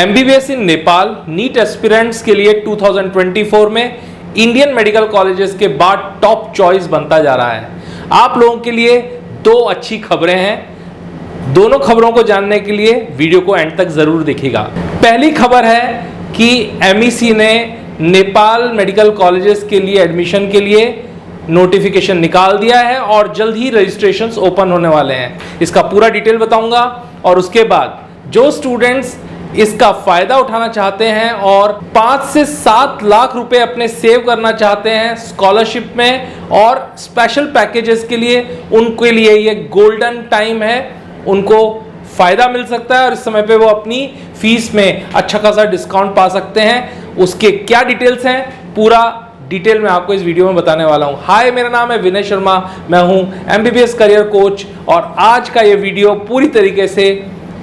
MBBS in Nepal NEET aspirants के लिए 2024 में इंडियन मेडिकल कॉलेजेस के बाद टॉप चॉइस बनता जा रहा है। आप लोगों के लिए दो अच्छी खबरें हैं। दोनों खबरों को जानने के लिए वीडियो को एंड तक जरूर देखिएगा। पहली खबर है कि एमईसी ने नेपाल मेडिकल कॉलेजेस के लिए एडमिशन के लिए नोटिफिकेशन निकाल दिया है और जल्द ही रजिस्ट्रेशंस ओपन होने वाले हैं। इसका पूरा डिटेल बताऊंगा और उसके बाद जो स्टूडेंट्स इसका फायदा उठाना चाहते हैं और 5 से 7 लाख रुपए अपने सेव करना चाहते हैं स्कॉलरशिप में और स्पेशल पैकेजेस के लिए, उनके लिए ये गोल्डन टाइम है। उनको फायदा मिल सकता है और इस समय पे वो अपनी फीस में अच्छा खासा डिस्काउंट पा सकते हैं। उसके क्या डिटेल्स हैं पूरा डिटेल में आपको इस वीडियो में बताने वाला हूं। हाय, मेरा नाम है विनय शर्मा, मैं हूं एमबीबीएस करियर कोच और आज का ये वीडियो पूरी तरीके से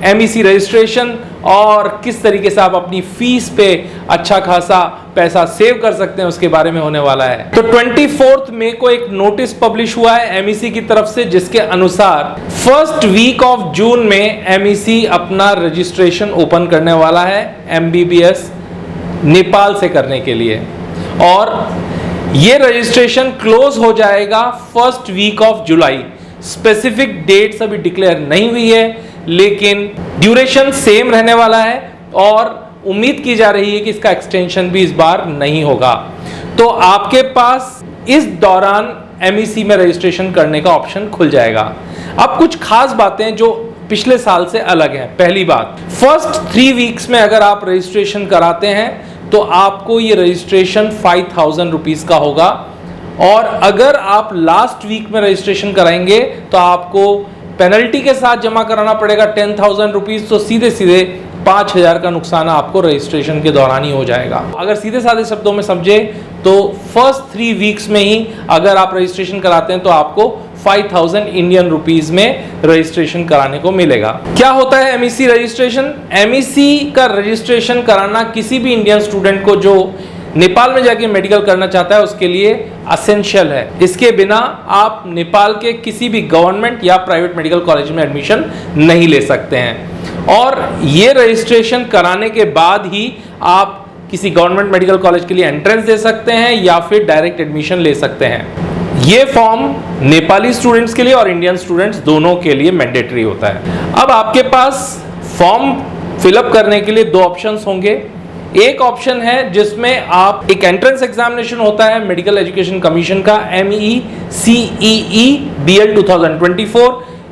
एमईसी रजिस्ट्रेशन और किस तरीके से आप अपनी फीस पे अच्छा खासा पैसा सेव कर सकते हैं उसके बारे में होने वाला है। तो 24 मई को एक नोटिस पब्लिश हुआ है एमईसी की तरफ से, जिसके अनुसार फर्स्ट वीक ऑफ जून में एमईसी अपना रजिस्ट्रेशन ओपन करने वाला है एमबीबीएस नेपाल से करने के लिए और ये रजिस्ट्रेशन क्लोज हो जाएगा first week of July. Specific dates अभी डिक्लेयर नहीं हुई है लेकिन ड्यूरेशन सेम रहने वाला है और उम्मीद की जा रही है कि इसका एक्सटेंशन भी इस बार नहीं होगा। तो आपके पास इस दौरान एमईसी में रजिस्ट्रेशन करने का ऑप्शन खुल जाएगा। अब कुछ खास बातें जो पिछले साल से अलग हैं। पहली बात, फर्स्ट 3 वीक्स में अगर आप रजिस्ट्रेशन कराते हैं तो आपको ये रजिस्ट्रेशन 5000 रुपीज का होगा और अगर आप लास्ट वीक में रजिस्ट्रेशन कराएंगे तो आपको पेनल्टी के साथ जमा कराना पड़ेगा 10,000 रुपीज। तो सीधे सीधे 5,000 का नुकसान आपको रजिस्ट्रेशन के दौरान ही हो जाएगा। अगर सीधे साधे शब्दों में समझे तो फर्स्ट 3 वीक्स में ही अगर आप रजिस्ट्रेशन कराते हैं तो आपको 5,000 इंडियन रुपीज में रजिस्ट्रेशन कराने को मिलेगा। क्या होता है एमईसी रजिस्ट्रेशन? एमईसी का रजिस्ट्रेशन कराना किसी भी इंडियन स्टूडेंट को जो नेपाल में जाके मेडिकल करना चाहता है उसके लिए असेंशियल है। इसके बिना आप नेपाल के किसी भी गवर्नमेंट या प्राइवेट मेडिकल कॉलेज में एडमिशन नहीं ले सकते हैं और ये रजिस्ट्रेशन कराने के बाद ही आप किसी गवर्नमेंट मेडिकल कॉलेज के लिए एंट्रेंस दे सकते हैं या फिर डायरेक्ट एडमिशन ले सकते हैं। ये फॉर्म नेपाली स्टूडेंट्स के लिए और इंडियन स्टूडेंट्स दोनों के लिए मैंडेटरी होता है। अब आपके पास फॉर्म फिलअप करने के लिए 2 ऑप्शंस होंगे। एक ऑप्शन है जिसमें आप एक एंट्रेंस एग्जामिनेशन होता है मेडिकल एजुकेशन कमीशन का MECEE BL 2024।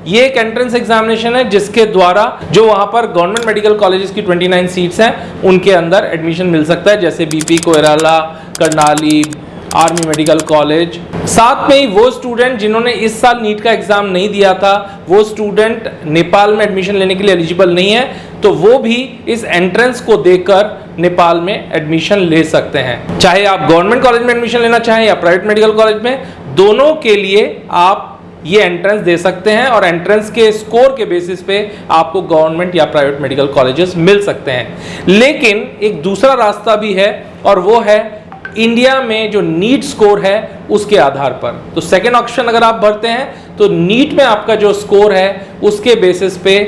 ये एक एंट्रेंस एग्जामिनेशन है जिसके द्वारा जो वहां पर गवर्नमेंट मेडिकल कॉलेजेस की 29 सीट्स हैं उनके अंदर एडमिशन मिल सकता है, जैसे BP Koirala, Karnali, army medical college. साथ में ही वो स्टूडेंट जिन्होंने इस साल नीट का एग्जाम नहीं दिया था, वो स्टूडेंट नेपाल में एडमिशन लेने के लिए एलिजिबल नहीं है, तो वो भी इस एंट्रेंस को देकर नेपाल में एडमिशन ले सकते हैं। चाहे आप गवर्नमेंट कॉलेज में एडमिशन लेना चाहें या प्राइवेट मेडिकल कॉलेज में, दोनों के लिए आप ये एंट्रेंस दे सकते हैं और एंट्रेंस के स्कोर के बेसिस पे आपको गवर्नमेंट या प्राइवेट मेडिकल कॉलेजेस मिल सकते हैं। लेकिन एक दूसरा रास्ता भी है और वो है इंडिया में जो नीट स्कोर है उसके आधार पर। तो सेकेंड ऑप्शन अगर आप भरते हैं तो नीट में आपका जो स्कोर है उसके बेसिस पे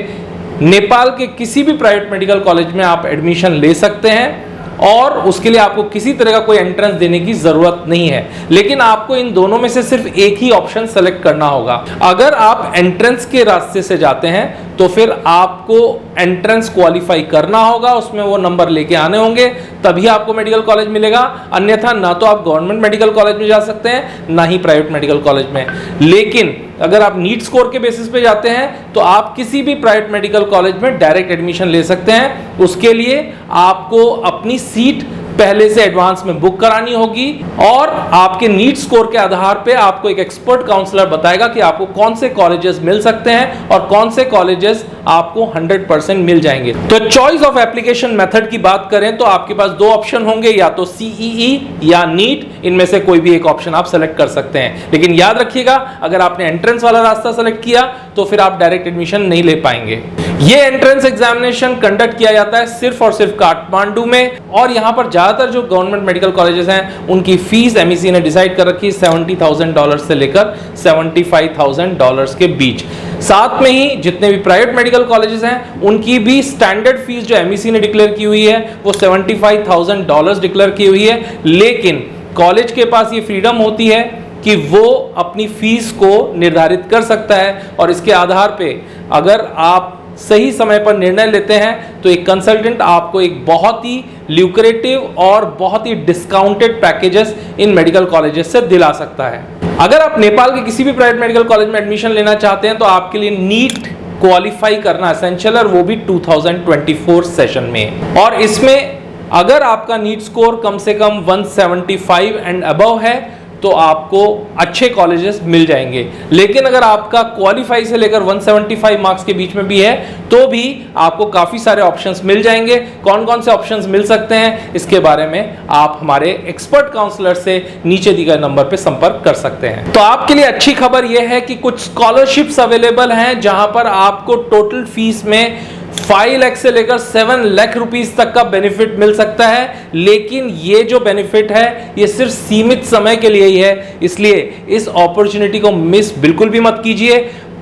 नेपाल के किसी भी प्राइवेट मेडिकल कॉलेज में आप एडमिशन ले सकते हैं और उसके लिए आपको किसी तरह का कोई एंट्रेंस देने की जरूरत नहीं है। लेकिन आपको इन दोनों में से सिर्फ एक ही ऑप्शन सेलेक्ट करना होगा। अगर आप एंट्रेंस के रास्ते से जाते हैं तो फिर आपको एंट्रेंस क्वालिफाई करना होगा, उसमें वो नंबर लेके आने होंगे, तभी आपको मेडिकल कॉलेज मिलेगा। अन्यथा ना तो आप गवर्नमेंट मेडिकल कॉलेज में जा सकते हैं ना ही प्राइवेट मेडिकल कॉलेज में। लेकिन अगर आप नीट स्कोर के बेसिस पे जाते हैं तो आप किसी भी प्राइवेट मेडिकल कॉलेज में डायरेक्ट एडमिशन ले सकते हैं। उसके लिए आपको अपनी सीट पहले से एडवांस में बुक करानी होगी और आपके नीट स्कोर के आधार पे आपको एक एक्सपर्ट काउंसलर बताएगा कि आपको कौन से कॉलेजेस मिल सकते हैं और कौन से कॉलेजेस आपको 100% मिल जाएंगे। तो चॉइस ऑफ एप्लीकेशन मेथड की बात करें तो आपके पास 2 ऑप्शन होंगे, या तो CEE या नीट, इनमें से कोई भी एक ऑप्शन आप सेलेक्ट कर सकते हैं। लेकिन याद रखिएगा, अगर आपने एंट्रेंस वाला रास्ता सेलेक्ट किया तो फिर आप डायरेक्ट एडमिशन नहीं ले पाएंगे। ये एंट्रेंस एग्जामिनेशन कंडक्ट किया जाता है सिर्फ और सिर्फ काठमांडू में, और यहाँ पर ज्यादातर जो गवर्नमेंट मेडिकल कॉलेजेस हैं उनकी फीस MEC ने डिसाइड कर रखी है $70,000 से लेकर $75,000 के बीच। साथ में ही जितने भी प्राइवेट मेडिकल कॉलेजेस हैं उनकी भी स्टैंडर्ड फीस जो MEC ने डिक्लेयर की हुई है वो $75,000 डिक्लेयर की हुई है, लेकिन कॉलेज के पास ये फ्रीडम होती है कि वो अपनी फीस को निर्धारित कर सकता है, और इसके आधार पे अगर आप सही समय पर निर्णय लेते हैं तो एक कंसल्टेंट आपको एक बहुत ही ल्यूक्रेटिव और बहुत ही discounted packages in medical colleges से दिला सकता है। अगर आप नेपाल के किसी भी प्राइवेट मेडिकल कॉलेज में एडमिशन लेना चाहते हैं तो आपके लिए नीट क्वालिफाई करना एसेंशियल है, और वो भी 2024 सेशन में। और इसमें अगर आपका नीट स्कोर कम से कम 175 एंड अबव है तो आपको अच्छे कॉलेजेस मिल जाएंगे, लेकिन अगर आपका क्वालिफाई से लेकर 175 मार्क्स के बीच में भी है तो भी आपको काफी सारे ऑप्शंस मिल जाएंगे। कौन कौन से ऑप्शंस मिल सकते हैं इसके बारे में आप हमारे एक्सपर्ट काउंसलर से नीचे दिए गए नंबर पे संपर्क कर सकते हैं। तो आपके लिए अच्छी खबर यह है कि कुछ स्कॉलरशिप्स अवेलेबल हैं जहां पर आपको टोटल फीस में 5 लाख से लेकर 7 लाख रुपीस तक का बेनिफिट मिल सकता है, लेकिन ये जो बेनिफिट है ये सिर्फ सीमित समय के लिए ही है, इसलिए इस अपॉर्चुनिटी को मिस बिल्कुल भी मत कीजिए।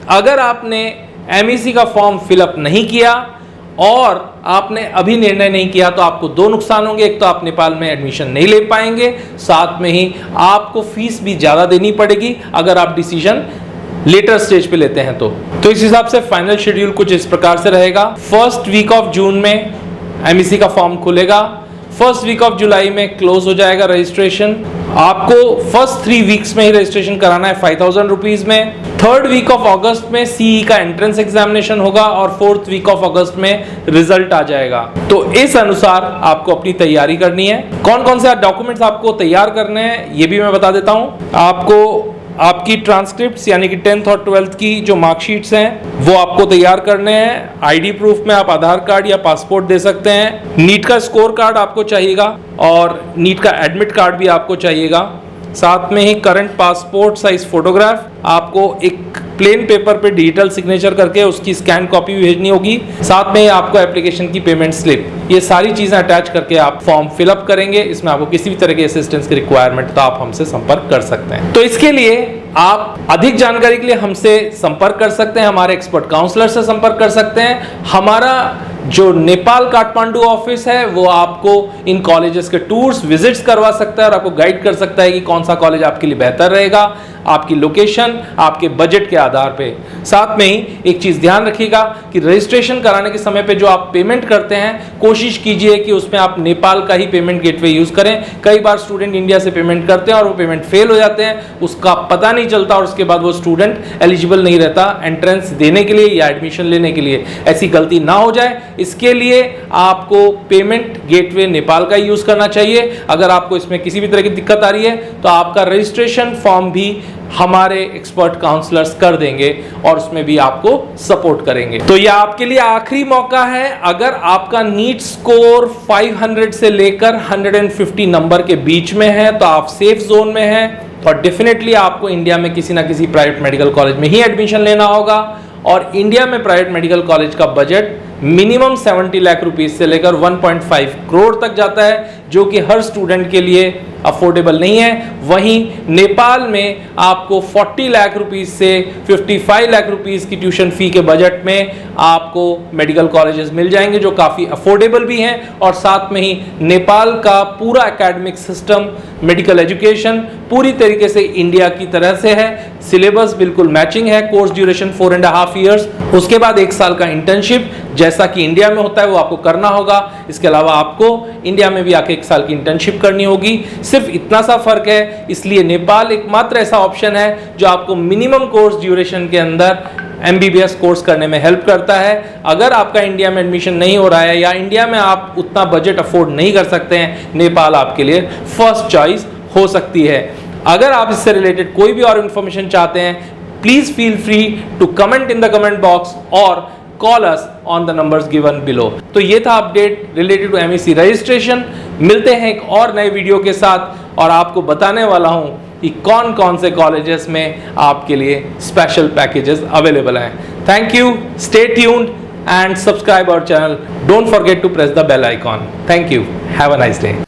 अगर आपने MEC का फॉर्म फिलअप नहीं किया और आपने अभी निर्णय नहीं किया तो आपको दो नुकसान होंगे। एक तो आप नेपाल में एडमिशन नहीं ले पाएंगे, साथ में ही आपको फीस भी ज्यादा देनी पड़ेगी अगर आप डिसीजन लेटर स्टेज पे लेते हैं तो इस हिसाब से फाइनल शेड्यूल कुछ इस प्रकार से रहेगा। फर्स्ट वीक ऑफ जून में MEC का फॉर्म खुलेगा, फर्स्ट वीक ऑफ जुलाई में क्लोज हो जाएगा रजिस्ट्रेशन। आपको फर्स्ट 3 वीक्स में ही रजिस्ट्रेशन कराना है 5,000 रुपीज में। थर्ड वीक ऑफ अगस्त में CE का एंट्रेंस एग्जामिनेशन होगा और फोर्थ वीक ऑफ अगस्त में रिजल्ट आ जाएगा। तो इस अनुसार आपको अपनी तैयारी करनी है। कौन कौन से डॉक्यूमेंट्स आपको तैयार करने हैं ये भी मैं बता देता हूं। आपको आपकी ट्रांसक्रिप्ट्स यानी कि 10th और 12th की जो मार्कशीट्स हैं वो आपको तैयार करने हैं। ID प्रूफ में आप आधार कार्ड या पासपोर्ट दे सकते हैं। नीट का स्कोर कार्ड आपको चाहिएगा और नीट का एडमिट कार्ड भी आपको चाहिएगा। साथ में ही करंट पासपोर्ट साइज फोटोग्राफ, आपको एक प्लेन पेपर पे डिजिटल सिग्नेचर करके उसकी स्कैन कॉपी भी भेजनी होगी। साथ में ही आपको एप्लीकेशन की पेमेंट स्लिप, ये सारी चीजें अटैच करके आप फॉर्म फिलअप करेंगे। इसमें आपको किसी भी तरह की असिस्टेंस की रिक्वायरमेंट तो आप हमसे संपर्क कर सकते हैं। तो इसके लिए आप अधिक जानकारी के लिए हमसे संपर्क कर सकते हैं, हमारे एक्सपर्ट काउंसलर से संपर्क कर सकते हैं। हमारा जो नेपाल काठमांडू ऑफिस है वो आपको इन कॉलेजेस के टूर्स विजिट्स करवा सकता है और आपको गाइड कर सकता है कि कौन सा कॉलेज आपके लिए बेहतर रहेगा, आपकी लोकेशन, आपके बजट के आधार पे। साथ में ही एक चीज ध्यान रखिएगा कि रजिस्ट्रेशन कराने के समय पे जो आप पेमेंट करते हैं कोशिश कीजिए कि उसमें आप नेपाल का ही पेमेंट गेटवे यूज करें। कई बार स्टूडेंट इंडिया से पेमेंट करते हैं और वो पेमेंट फेल हो जाते हैं, उसका पता नहीं चलता और उसके बाद वो स्टूडेंट एलिजिबल नहीं रहता एंट्रेंस देने के लिए या एडमिशन लेने के लिए। ऐसी गलती ना हो जाए इसके लिए आपको पेमेंट गेटवे नेपाल का यूज करना चाहिए। अगर आपको इसमें किसी भी तरह की दिक्कत आ रही है तो आपका रजिस्ट्रेशन फॉर्म भी हमारे एक्सपर्ट काउंसलर्स कर देंगे और उसमें भी आपको सपोर्ट करेंगे। तो यह आपके लिए आखिरी मौका है। अगर आपका नीट स्कोर 500 से लेकर 150 नंबर के बीच में है तो आप सेफ जोन में हैं और डेफिनेटली आपको इंडिया में किसी ना किसी प्राइवेट मेडिकल कॉलेज में ही एडमिशन लेना होगा। और इंडिया में प्राइवेट मेडिकल कॉलेज का बजट मिनिमम 70 लाख रुपीस से लेकर 1.5 करोड़ तक जाता है, जो कि हर स्टूडेंट के लिए अफोर्डेबल नहीं है। वहीं नेपाल में आपको 40 लाख रुपीस से 55 लाख रुपीस की ट्यूशन फी के बजट में आपको मेडिकल कॉलेजेस मिल जाएंगे जो काफ़ी अफोर्डेबल भी हैं। और साथ में ही नेपाल का पूरा एकेडमिक सिस्टम, मेडिकल एजुकेशन पूरी तरीके से इंडिया की तरह से है। सिलेबस बिल्कुल मैचिंग है। कोर्स ड्यूरेशन 4.5 ईयर्स, उसके बाद 1 साल का इंटर्नशिप जैसा कि इंडिया में होता है वो आपको करना होगा। इसके अलावा आपको इंडिया में भी आके 1 साल की इंटर्नशिप करनी होगी। सिर्फ इतना सा फर्क है, इसलिए नेपाल एकमात्र ऐसा ऑप्शन है जो आपको मिनिमम कोर्स ड्यूरेशन के अंदर MBBS कोर्स करने में हेल्प करता है। अगर आपका इंडिया में एडमिशन नहीं हो रहा है या इंडिया में आप उतना बजट अफोर्ड नहीं कर सकते हैं, नेपाल आपके लिए फर्स्ट चॉइस हो सकती है। अगर आप इससे रिलेटेड कोई भी और इन्फॉर्मेशन चाहते हैं, please feel free to comment in the comment box और call us on the numbers given below. तो ये था update related to MEC registration. मिलते हैं एक और नए वीडियो के साथ और आपको बताने वाला हूं कि कौन कौन से कॉलेजेस में आपके लिए स्पेशल पैकेजेस अवेलेबल हैं। Thank you, stay tuned and subscribe our channel. Don't forget to press the bell icon. Thank you. Have a nice day.